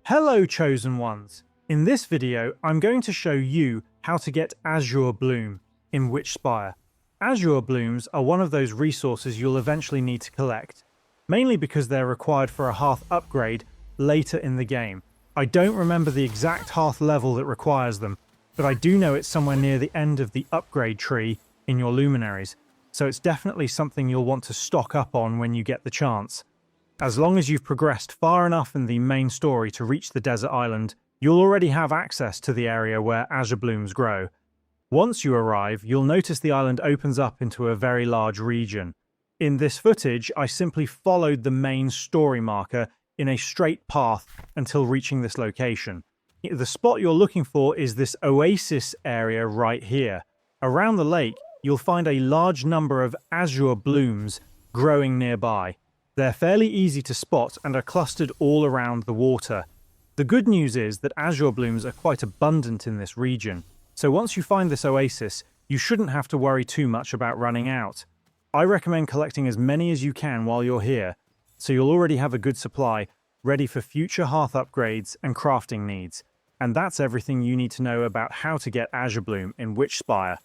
Hello Chosen Ones! In this video, I'm going to show you how to get Azurebloom in Witchspire. Azureblooms are one of those resources you'll eventually need to collect, mainly because they're required for a hearth upgrade later in the game. I don't remember the exact hearth level that requires them, but I do know it's somewhere near the end of the upgrade tree in your luminaries, so it's definitely something you'll want to stock up on when you get the chance. As long as you've progressed far enough in the main story to reach the desert island, you'll already have access to the area where Azureblooms grow. Once you arrive, you'll notice the island opens up into a very large region. In this footage, I simply followed the main story marker in a straight path until reaching this location. The spot you're looking for is this oasis area right here. Around the lake, you'll find a large number of Azureblooms growing nearby. They're fairly easy to spot and are clustered all around the water. The good news is that Azureblooms are quite abundant in this region, so once you find this oasis, you shouldn't have to worry too much about running out. I recommend collecting as many as you can while you're here, so you'll already have a good supply ready for future hearth upgrades and crafting needs. And that's everything you need to know about how to get Azurebloom in Witchspire.